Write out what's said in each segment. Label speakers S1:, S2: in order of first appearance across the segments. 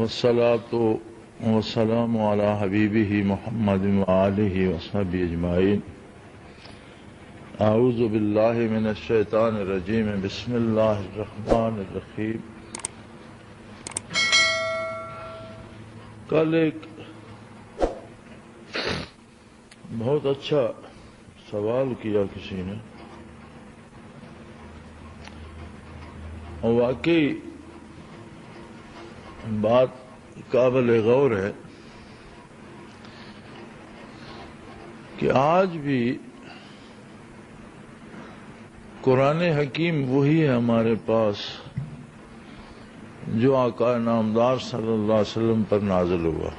S1: والصلاة والسلام على حبیبہ محمد وآلہ وصحبہ اجمعین۔ اعوذ باللہ من الشیطان الرجیم، بسم اللہ الرحمن الرحیم۔ کل ایک بہت اچھا سوال کیا کسی نے، اور واقعی بات قابل غور ہے کہ آج بھی قرآن حکیم وہی ہے ہمارے پاس جو آقا نامدار صلی اللہ علیہ وسلم پر نازل ہوا،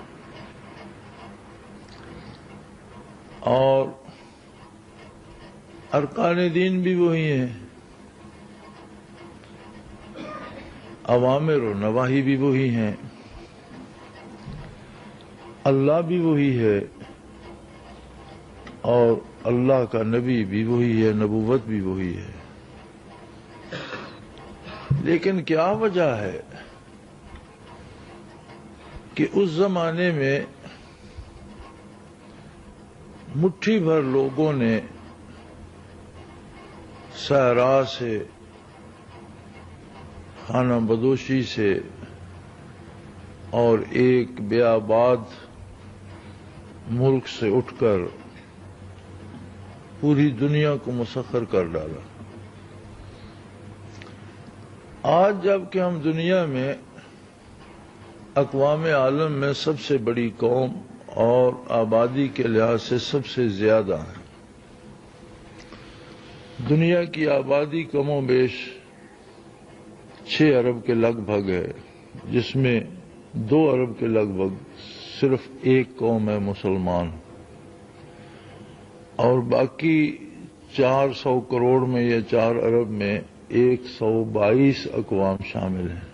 S1: اور ارکان دین بھی وہی ہیں، اوامر و نواہی بھی وہی ہیں، اللہ بھی وہی ہے اور اللہ کا نبی بھی وہی ہے، نبوت بھی وہی ہے۔ لیکن کیا وجہ ہے کہ اس زمانے میں مٹھی بھر لوگوں نے صحرا سے، خانہ بدوشی سے اور ایک بیاباد ملک سے اٹھ کر پوری دنیا کو مسخر کر ڈالا؟ آج جب کہ ہم دنیا میں اقوام عالم میں سب سے بڑی قوم اور آبادی کے لحاظ سے سب سے زیادہ ہیں، دنیا کی آبادی کم و بیش 6 ارب کے لگ بھگ ہے، جس میں 2 ارب کے لگ بھگ صرف ایک قوم ہے مسلمان، اور باقی 400 کروڑ میں یا 4 ارب میں 122 اقوام شامل ہیں۔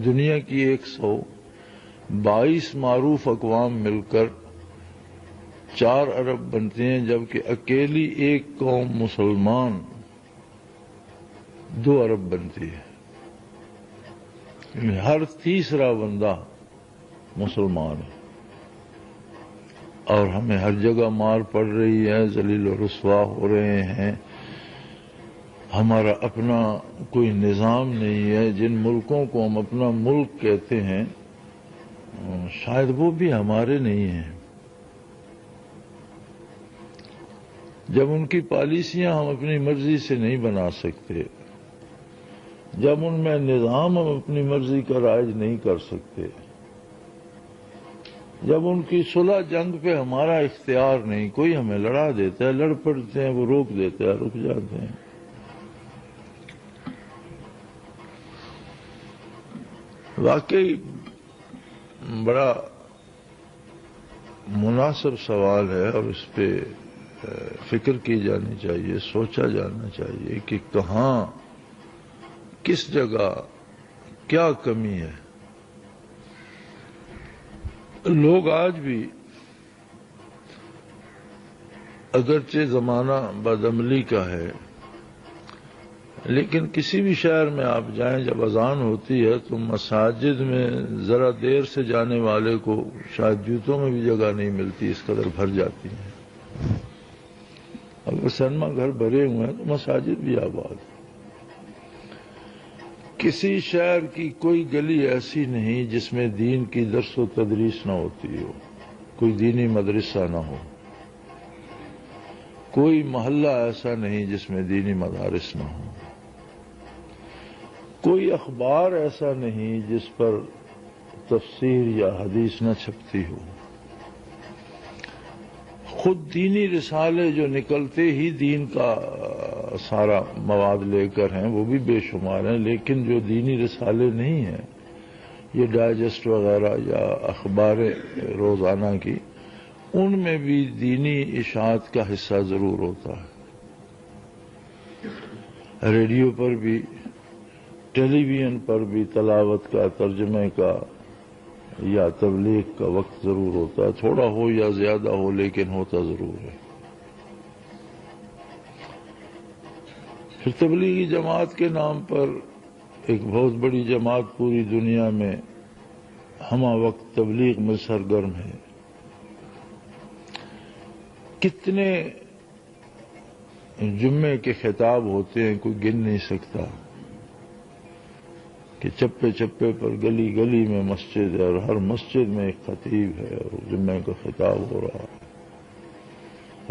S1: دنیا کی 122 معروف اقوام مل کر 4 ارب بنتے ہیں، جبکہ اکیلی ایک قوم مسلمان 2 ارب بنتی ہے۔ ہر تیسرا بندہ مسلمان ہے، اور ہمیں ہر جگہ مار پڑ رہی ہے، ذلیل و رسوا ہو رہے ہیں، ہمارا اپنا کوئی نظام نہیں ہے۔ جن ملکوں کو ہم اپنا ملک کہتے ہیں شاید وہ بھی ہمارے نہیں ہیں۔ جب ان کی پالیسیاں ہم اپنی مرضی سے نہیں بنا سکتے، جب ان میں نظام ہم اپنی مرضی کا رائج نہیں کر سکتے، جب ان کی صلح جنگ پہ ہمارا اختیار نہیں، کوئی ہمیں لڑا دیتا ہے، لڑ پڑتے ہیں، وہ روک دیتا ہے، رک جاتے ہیں۔ واقعی بڑا مناسب سوال ہے، اور اس پہ فکر کی جانی چاہیے، سوچا جانا چاہیے کہ کہاں، کس جگہ کیا کمی ہے۔ لوگ آج بھی اگرچہ زمانہ بدعملی کا ہے، لیکن کسی بھی شہر میں آپ جائیں، جب اذان ہوتی ہے تو مساجد میں ذرا دیر سے جانے والے کو شاید جوتوں میں بھی جگہ نہیں ملتی، اس قدر بھر جاتی ہیں۔ اگر سنیما گھر بھرے ہوئے ہیں تو مساجد بھی آباد ہیں۔ کسی شہر کی کوئی گلی ایسی نہیں جس میں دین کی درس و تدریس نہ ہوتی ہو، کوئی دینی مدرسہ نہ ہو، کوئی محلہ ایسا نہیں جس میں دینی مدارس نہ ہو، کوئی اخبار ایسا نہیں جس پر تفسیر یا حدیث نہ چھپتی ہو۔ خود دینی رسالے جو نکلتے ہی دین کا سارا مواد لے کر ہیں، وہ بھی بے شمار ہیں، لیکن جو دینی رسالے نہیں ہیں، یہ ڈائجسٹ وغیرہ یا اخبار روزانہ کی، ان میں بھی دینی اشاعت کا حصہ ضرور ہوتا ہے۔ ریڈیو پر بھی، ٹیلی ویژن پر بھی تلاوت کا، ترجمے کا یا تبلیغ کا وقت ضرور ہوتا ہے، تھوڑا ہو یا زیادہ ہو لیکن ہوتا ضرور ہے۔ پھر تبلیغی جماعت کے نام پر ایک بہت بڑی جماعت پوری دنیا میں ہمہ وقت تبلیغ میں سرگرم ہے. کتنے جمعے کے خطاب ہوتے ہیں کوئی گن نہیں سکتا کہ چپے چپے پر گلی گلی میں مسجد ہے اور ہر مسجد میں ایک خطیب ہے اور جمعے کا خطاب ہو رہا ہے.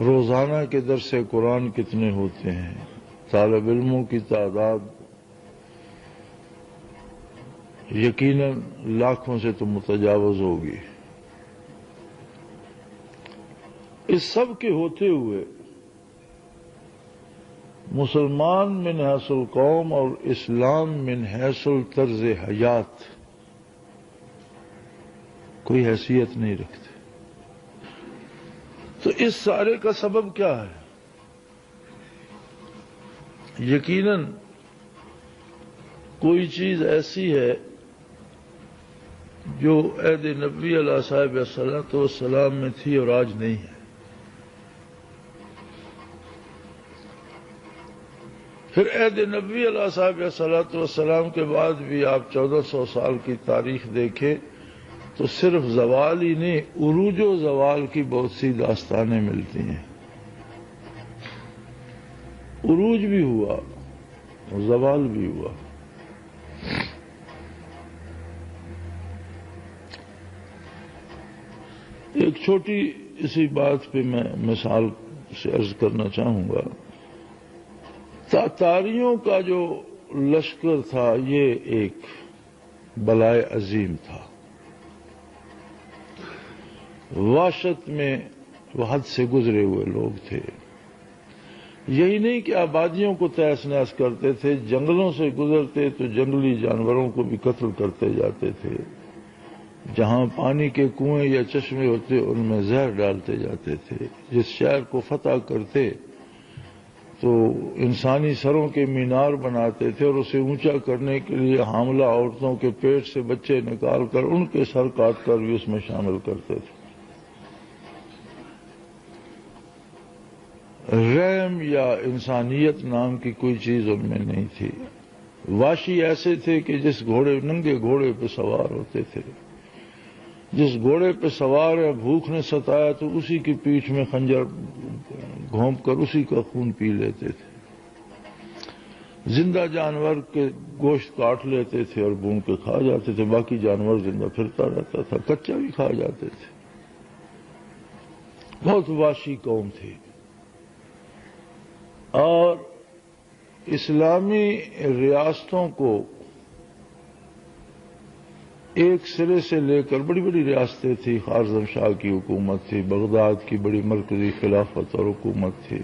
S1: روزانہ کے درس قرآن کتنے ہوتے ہیں. طالب علموں کی تعداد یقیناً لاکھوں سے تو متجاوز ہوگی. اس سب کے ہوتے ہوئے مسلمان من حیث القوم اور اسلام من حیث الطرز حیات کوئی حیثیت نہیں رکھتے. تو اس سارے کا سبب کیا ہے؟ یقیناً کوئی چیز ایسی ہے جو عہد نبی علیہ صاحب الصلاۃ والسلام میں تھی اور آج نہیں ہے. پھر عہد نبی علیہ صاحب الصلاۃ والسلام کے بعد بھی آپ 1400 سال کی تاریخ دیکھیں تو صرف زوال ہی نہیں، عروج و زوال کی بہت سی داستانیں ملتی ہیں. عروج بھی ہوا، زوال بھی ہوا. ایک چھوٹی اسی بات پہ میں مثال سے عرض کرنا چاہوں گا. تاتاریوں کا جو لشکر تھا یہ ایک بلائے عظیم تھا. وحشت میں وہ حد سے گزرے ہوئے لوگ تھے. یہی نہیں کہ آبادیوں کو تہس نہس کرتے تھے، جنگلوں سے گزرتے تو جنگلی جانوروں کو بھی قتل کرتے جاتے تھے. جہاں پانی کے کنویں یا چشمے ہوتے ان میں زہر ڈالتے جاتے تھے. جس شہر کو فتح کرتے تو انسانی سروں کے مینار بناتے تھے اور اسے اونچا کرنے کے لیے حاملہ عورتوں کے پیٹ سے بچے نکال کر ان کے سر کاٹ کر بھی اس میں شامل کرتے تھے. رحم یا انسانیت نام کی کوئی چیز ان میں نہیں تھی. واشی ایسے تھے کہ جس ننگے گھوڑے پہ سوار ہوتے تھے، جس گھوڑے پہ سوار یا بھوک نے ستایا تو اسی کی پیٹھ میں خنجر گھونپ کر اسی کا خون پی لیتے تھے. زندہ جانور کے گوشت کاٹ لیتے تھے اور بھون کے کھا جاتے تھے. باقی جانور زندہ پھرتا رہتا تھا، کچا بھی کھا جاتے تھے. بہت وحشی قوم تھی. اور اسلامی ریاستوں کو ایک سرے سے لے کر بڑی بڑی ریاستیں تھیں. خوارزم شاہ کی حکومت تھی، بغداد کی بڑی مرکزی خلافت اور حکومت تھی.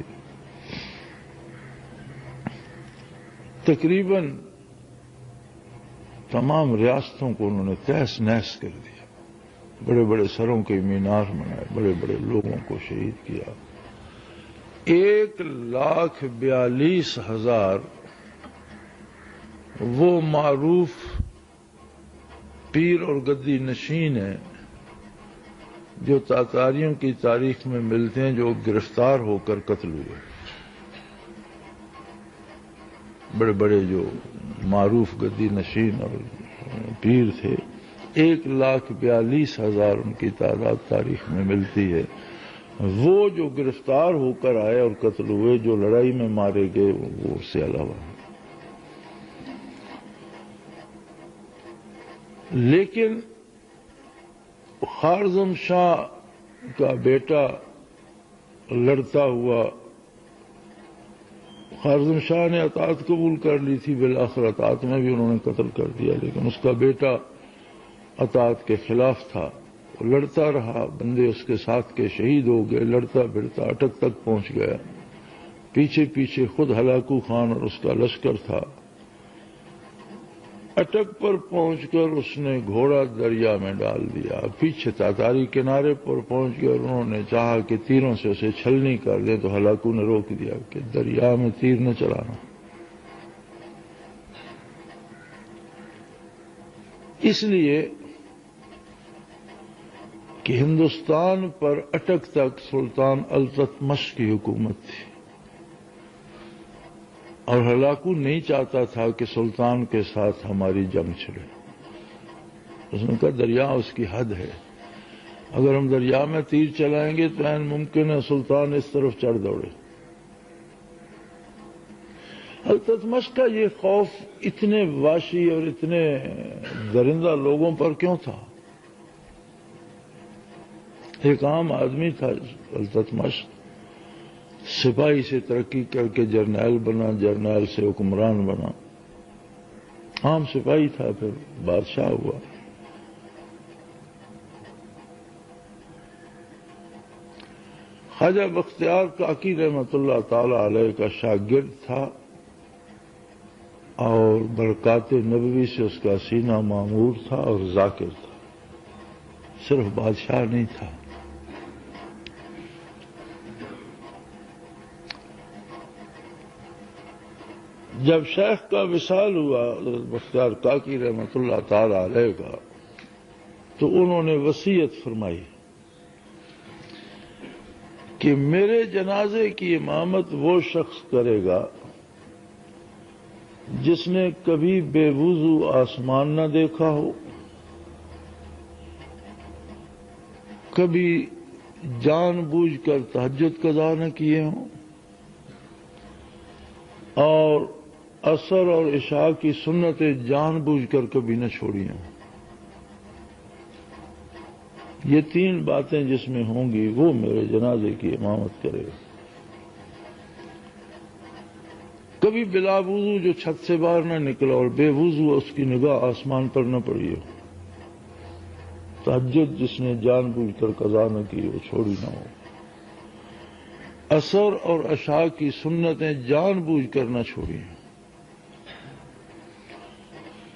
S1: تقریباً تمام ریاستوں کو انہوں نے تہس نہس کر دیا. بڑے بڑے سروں کے مینار بنائے، بڑے بڑے لوگوں کو شہید کیا. 1,42,000 وہ معروف پیر اور گدی نشین ہیں جو تاتاریوں کی تاریخ میں ملتے ہیں، جو گرفتار ہو کر قتل ہوئے. بڑے بڑے جو معروف گدی نشین اور پیر تھے، 1,42,000 ان کی تعداد تاریخ میں ملتی ہے. وہ جو گرفتار ہو کر آئے اور قتل ہوئے، جو لڑائی میں مارے گئے، وہ اس سے علاوہ. لیکن خوارزم شاہ کا بیٹا لڑتا ہوا، خوارزم شاہ نے اطاعت قبول کر لی تھی، بالآخر اطاعت میں بھی انہوں نے قتل کر دیا. لیکن اس کا بیٹا اطاعت کے خلاف تھا، لڑتا رہا. بندے اس کے ساتھ کے شہید ہو گئے. لڑتا پھرتا اٹک تک پہنچ گیا. پیچھے پیچھے خود ہلاکو خان اور اس کا لشکر تھا. اٹک پر پہنچ کر اس نے گھوڑا دریا میں ڈال دیا. پیچھے تاتاری کنارے پر پہنچ گئے اور انہوں نے چاہا کہ تیروں سے اسے چھلنی کر دیں تو ہلاکو نے روک دیا کہ دریا میں تیر نہ چلانا. اس لیے کہ ہندوستان پر اٹک تک سلطان التتمش کی حکومت تھی اور ہلاکو نہیں چاہتا تھا کہ سلطان کے ساتھ ہماری جنگ چھڑے. اس نے کہا دریا اس کی حد ہے، اگر ہم دریا میں تیر چلائیں گے تو عین ممکن ہے سلطان اس طرف چڑھ دوڑے۔ التتمش کا یہ خوف اتنے وحشی اور اتنے درندہ لوگوں پر کیوں تھا؟ ایک عام آدمی تھا التتمش، سپاہی سے ترقی کر کے جرنیل بنا، جرنیل سے حکمران بنا، عام سپاہی تھا، پھر بادشاہ ہوا۔ خواجہ بختیار کاکی رحمۃ اللہ تعالی علیہ کا شاگرد تھا اور برکات نبوی سے اس کا سینہ معمور تھا اور ذاکر تھا، صرف بادشاہ نہیں تھا۔ جب شیخ کا وصال ہوا بختیار کاکی رحمۃ اللہ تعالی علیہ کا، تو انہوں نے وصیت فرمائی کہ میرے جنازے کی امامت وہ شخص کرے گا جس نے کبھی بے وضو آسمان نہ دیکھا ہو، کبھی جان بوجھ کر تہجد قضا نہ کیے ہوں، اور عصر اور عشاء کی سنتیں جان بوجھ کر کبھی نہ چھوڑی ہوں۔ یہ تین باتیں جس میں ہوں گی وہ میرے جنازے کی امامت کرے گا۔ کبھی بلا وضو جو چھت سے باہر نہ نکلا اور بے وضو اس کی نگاہ آسمان پر نہ پڑی ہو، تہجد جس نے جان بوجھ کر قضا نہ کی وہ چھوڑی نہ ہو، عصر اور عشاء کی سنتیں جان بوجھ کر نہ چھوڑی ہوں۔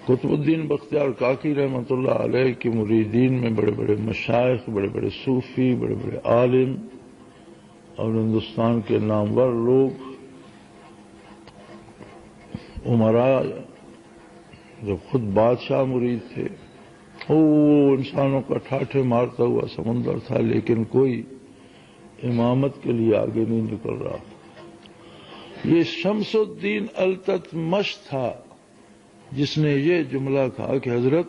S1: قطب الدین بختیار کاکی رحمۃ اللہ علیہ کے مریدین میں بڑے بڑے مشائخ، بڑے بڑے صوفی، بڑے بڑے عالم اور ہندوستان کے نامور لوگ، عمراء، جب خود بادشاہ مرید تھے، وہ انسانوں کا ٹھاٹھے مارتا ہوا سمندر تھا، لیکن کوئی امامت کے لیے آگے نہیں نکل رہا۔ یہ شمس الدین التتمش تھا جس نے یہ جملہ کہا کہ حضرت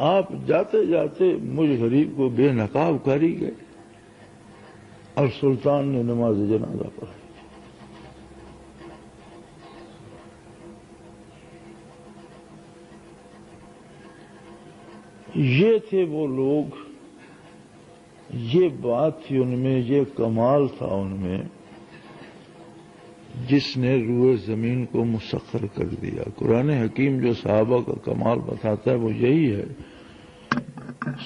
S1: آپ جاتے جاتے مجھ غریب کو بے نقاب کر ہی گئے، اور سلطان نے نماز جنازہ پڑھائی۔ یہ تھے وہ لوگ، یہ بات تھی ان میں، یہ کمال تھا ان میں، جس نے روئے زمین کو مسخر کر دیا۔ قرآن حکیم جو صحابہ کا کمال بتاتا ہے وہ یہی ہے،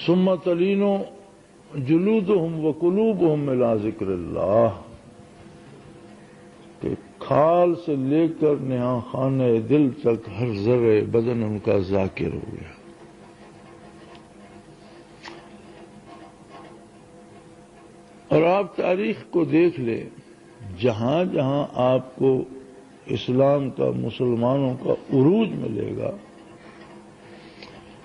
S1: ثم تلین جلودہم وقلوبہم الی ذکر اللہ، کہ کھال سے لے کر نہاں خانہ دل تک ہر ذرے بدن ان کا ذاکر ہو گیا۔ اور آپ تاریخ کو دیکھ لیں، جہاں جہاں آپ کو اسلام کا، مسلمانوں کا عروج ملے گا،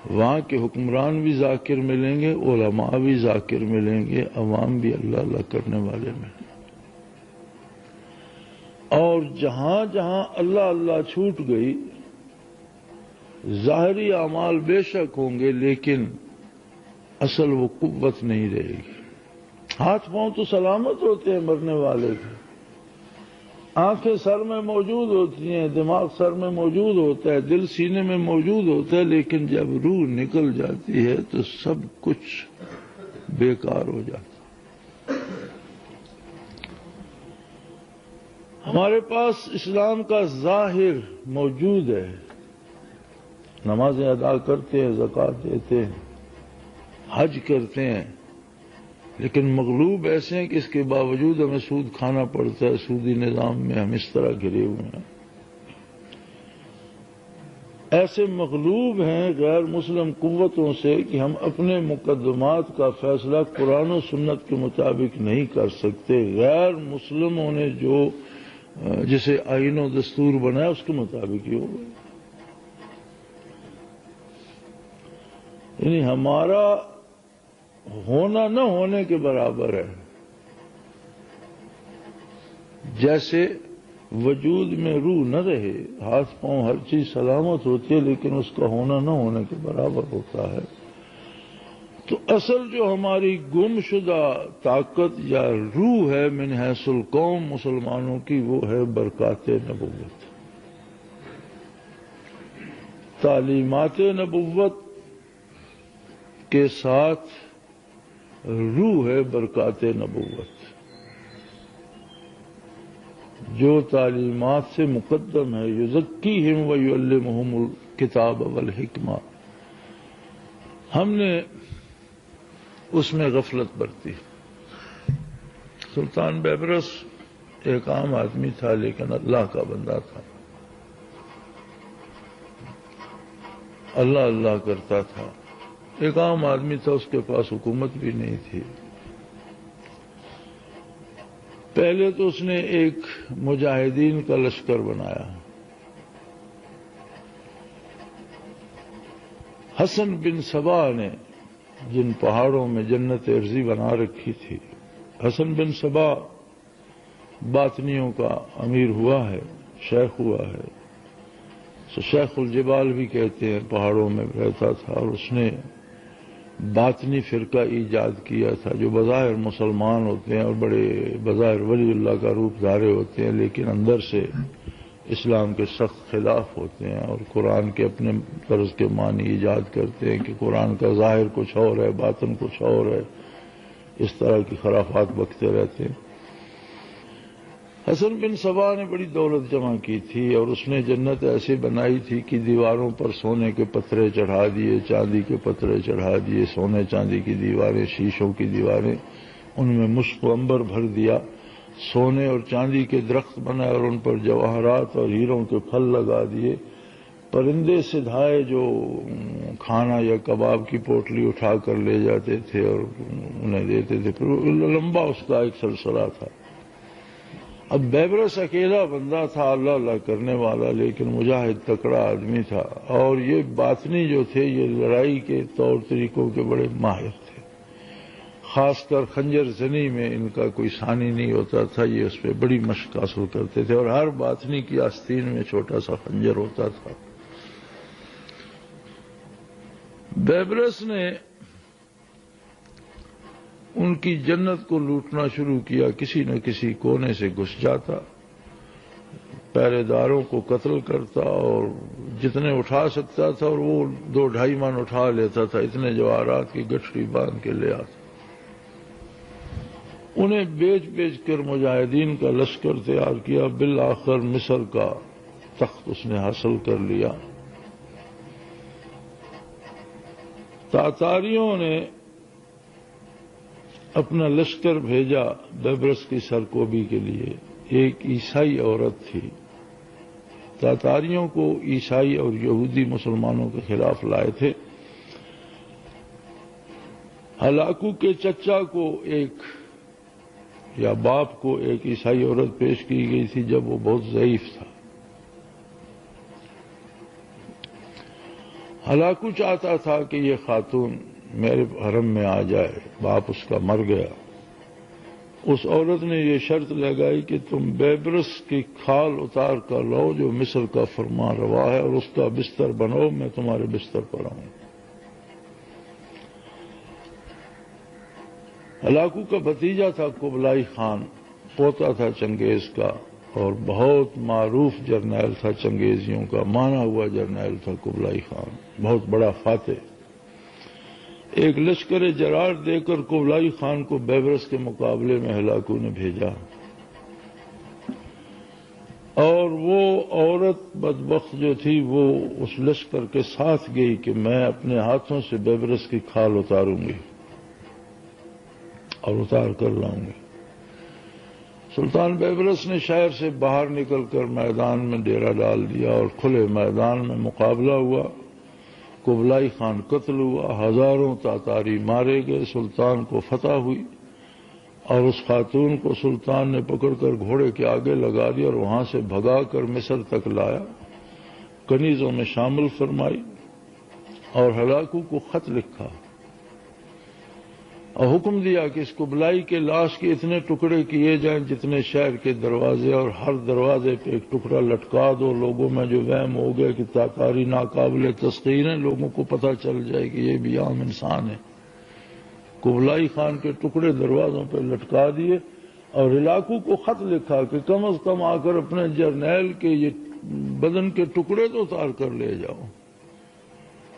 S1: وہاں کے حکمران بھی ذاکر ملیں گے، علماء بھی ذاکر ملیں گے، عوام بھی اللہ اللہ کرنے والے ملیں گے۔ اور جہاں جہاں اللہ اللہ چھوٹ گئی، ظاہری اعمال بے شک ہوں گے لیکن اصل وہ قوت نہیں رہے گی۔ ہاتھ پاؤں تو سلامت ہوتے ہیں مرنے والے کے، آنکھیں سر میں موجود ہوتی ہیں، دماغ سر میں موجود ہوتا ہے، دل سینے میں موجود ہوتا ہے، لیکن جب روح نکل جاتی ہے تو سب کچھ بیکار ہو جاتا۔ ہمارے پاس اسلام کا ظاہر موجود ہے، نمازیں ادا کرتے ہیں، زکوٰۃ دیتے ہیں، حج کرتے ہیں، لیکن مغلوب ایسے ہیں کہ اس کے باوجود ہمیں سود کھانا پڑتا ہے، سودی نظام میں ہم اس طرح گھرے ہوئے ہیں۔ ایسے مغلوب ہیں غیر مسلم قوتوں سے کہ ہم اپنے مقدمات کا فیصلہ قرآن و سنت کے مطابق نہیں کر سکتے، غیر مسلموں نے جو جسے آئین و دستور بنایا اس کے مطابق ہی ہوگا۔ یعنی ہمارا ہونا نہ ہونے کے برابر ہے۔ جیسے وجود میں روح نہ رہے، ہاتھ پاؤں ہر چیز سلامت ہوتی ہے لیکن اس کا ہونا نہ ہونے کے برابر ہوتا ہے، تو اصل جو ہماری گم شدہ طاقت یا روح ہے من حیث القوم مسلمانوں کی، وہ ہے برکات نبوت، تعلیمات نبوت کے ساتھ روح ہے برکات نبوت، جو تعلیمات سے مقدم ہے، یزکیہم ویعلمہم الکتاب والحکمہ، ہم نے اس میں غفلت برتی۔ سلطان بیبرس ایک عام آدمی تھا لیکن اللہ کا بندہ تھا، اللہ اللہ کرتا تھا، ایک عام آدمی تھا، اس کے پاس حکومت بھی نہیں تھی۔ پہلے تو اس نے ایک مجاہدین کا لشکر بنایا، حسن بن سبا نے جن پہاڑوں میں جنت ارضی بنا رکھی تھی، حسن بن سبا باطنیوں کا امیر ہوا ہے، شیخ ہوا ہے، شیخ الجبال بھی کہتے ہیں، پہاڑوں میں رہتا تھا، اور اس نے باطنی فرقہ ایجاد کیا تھا، جو بظاہر مسلمان ہوتے ہیں اور بڑے بظاہر ولی اللہ کا روپ دھارے ہوتے ہیں لیکن اندر سے اسلام کے سخت خلاف ہوتے ہیں، اور قرآن کے اپنے طرز کے معنی ایجاد کرتے ہیں کہ قرآن کا ظاہر کچھ اور ہے، باطن کچھ اور ہے، اس طرح کی خرافات بکتے رہتے ہیں۔ حسن بن سبا نے بڑی دولت جمع کی تھی اور اس نے جنت ایسے بنائی تھی کہ دیواروں پر سونے کے پتھرے چڑھا دیے، چاندی کے پتھرے چڑھا دیے، سونے چاندی کی دیواریں، شیشوں کی دیواریں، ان میں مشک و عنبر بھر دیا، سونے اور چاندی کے درخت بنائے اور ان پر جواہرات اور ہیروں کے پھل لگا دیے، پرندے سدھائے جو کھانا یا کباب کی پوٹلی اٹھا کر لے جاتے تھے اور انہیں دیتے تھے، پھر لمبا اس کا ایک سلسلہ تھا۔ اب بیبرس اکیلا بندہ تھا، اللہ اللہ کرنے والا، لیکن مجاہد تکڑا آدمی تھا، اور یہ باطنی جو تھے یہ لڑائی کے طور طریقوں کے بڑے ماہر تھے، خاص کر خنجر زنی میں ان کا کوئی ثانی نہیں ہوتا تھا، یہ اس پہ بڑی مشق حاصل کرتے تھے، اور ہر باطنی کی آستین میں چھوٹا سا خنجر ہوتا تھا۔ بیبرس نے ان کی جنت کو لوٹنا شروع کیا، کسی نہ کسی کونے سے گھس جاتا، پہرے داروں کو قتل کرتا اور جتنے اٹھا سکتا تھا، اور وہ 2-2.5 من اٹھا لیتا تھا، اتنے جواہرات کی گٹھڑی باندھ کے لے آتا، انہیں بیچ بیچ کر مجاہدین کا لشکر تیار کیا، بالآخر مصر کا تخت اس نے حاصل کر لیا۔ تاتاریوں نے اپنا لشکر بھیجا بیبرس کی سرکوبی کے لیے، ایک عیسائی عورت تھی، تاتاریوں کو عیسائی اور یہودی مسلمانوں کے خلاف لائے تھے۔ ہلاکو کے چچا کو یا باپ کو ایک عیسائی عورت پیش کی گئی تھی جب وہ بہت ضعیف تھا۔ ہلاکو چاہتا تھا کہ یہ خاتون میرے حرم میں آ جائے، باپ اس کا مر گیا۔ اس عورت نے یہ شرط لگائی کہ تم بیبرس کی کھال اتار کر لاؤ جو مصر کا فرمان روا ہے، اور اس کا بستر بناؤ، میں تمہارے بستر پر آؤں۔ ہلاکو کا بھتیجا تھا قبلائی خان، پوتا تھا چنگیز کا، اور بہت معروف جرنیل تھا چنگیزیوں کا، مانا ہوا جرنیل تھا قبلائی خان، بہت بڑا فاتح۔ ایک لشکر جرار دے کر قبلائی خان کو بیبرس کے مقابلے میں ہلاکو نے بھیجا، اور وہ عورت بدبخت جو تھی وہ اس لشکر کے ساتھ گئی کہ میں اپنے ہاتھوں سے بیبرس کی کھال اتاروں گی اور اتار کر لاؤں گی۔ سلطان بیبرس نے شہر سے باہر نکل کر میدان میں ڈیرا ڈال دیا اور کھلے میدان میں مقابلہ ہوا، قبلائی خان قتل ہوا، ہزاروں تاتاری مارے گئے، سلطان کو فتح ہوئی، اور اس خاتون کو سلطان نے پکڑ کر گھوڑے کے آگے لگا دیا اور وہاں سے بھگا کر مصر تک لایا، کنیزوں میں شامل فرمائی، اور ہلاکو کو خط لکھا، اور حکم دیا کہ اس قبلائی کے لاش کے اتنے ٹکڑے کیے جائیں جتنے شہر کے دروازے، اور ہر دروازے پہ ایک ٹکڑا لٹکا دو. لوگوں میں جو وہم ہو گیا کہ تاکاری ناقابل تسخیر ہیں، لوگوں کو پتہ چل جائے کہ یہ بھی عام انسان ہے. قبلائی خان کے ٹکڑے دروازوں پہ لٹکا دیے اور علاقوں کو خط لکھا کہ کم از کم آ کر اپنے جرنیل کے یہ بدن کے ٹکڑے تو اتار کر لے جاؤ.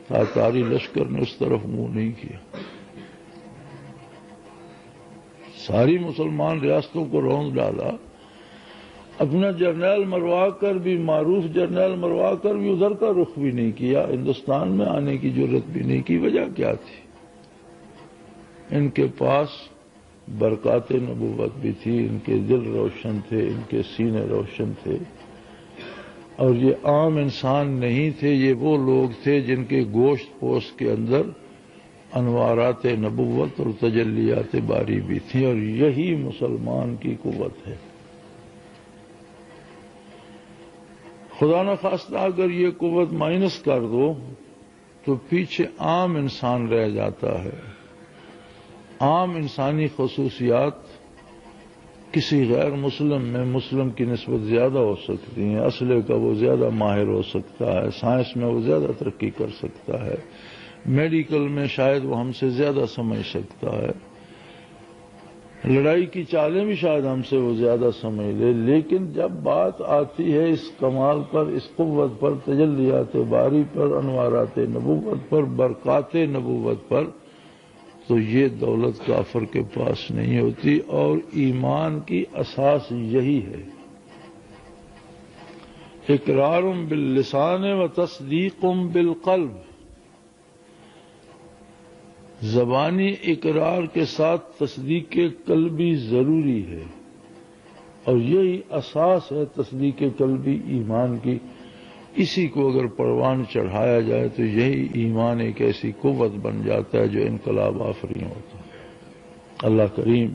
S1: تاتاری لشکر نے اس طرف منہ نہیں کیا. ساری مسلمان ریاستوں کو روند ڈالا، اپنا جرنیل مروا کر بھی، معروف جرنیل مروا کر بھی ادھر کا رخ بھی نہیں کیا. ہندوستان میں آنے کی جرت بھی نہیں کی. وجہ کیا تھی؟ ان کے پاس برکات نبوت بھی تھی، ان کے دل روشن تھے، ان کے سینے روشن تھے، اور یہ عام انسان نہیں تھے. یہ وہ لوگ تھے جن کے گوشت پوست کے اندر انوارات نبوت اور تجلیات باری بھی تھیں، اور یہی مسلمان کی قوت ہے. خدا نخواستہ اگر یہ قوت مائنس کر دو تو پیچھے عام انسان رہ جاتا ہے. عام انسانی خصوصیات کسی غیر مسلم میں مسلم کی نسبت زیادہ ہو سکتی ہیں. اسلحے کا وہ زیادہ ماہر ہو سکتا ہے، سائنس میں وہ زیادہ ترقی کر سکتا ہے، میڈیکل میں شاید وہ ہم سے زیادہ سمجھ سکتا ہے، لڑائی کی چالیں بھی شاید ہم سے وہ زیادہ سمجھ لے. لیکن جب بات آتی ہے اس کمال پر، اس قوت پر، تجلیات باری پر، انوارات نبوت پر، برکات نبوت پر، تو یہ دولت کافر کے پاس نہیں ہوتی. اور ایمان کی اساس یہی ہے، اقرار باللسان و تصدیق بالقلب. زبانی اقرار کے ساتھ تصدیق قلبی ضروری ہے، اور یہی اساس ہے تصدیق قلبی ایمان کی. اسی کو اگر پروان چڑھایا جائے تو یہی ایمان ایک ایسی قوت بن جاتا ہے جو انقلاب آفرین ہوتا ہے. اللہ کریم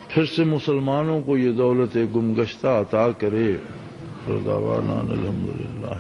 S1: پھر سے مسلمانوں کو یہ دولت گمگشتہ عطا کرے. الحمدللہ.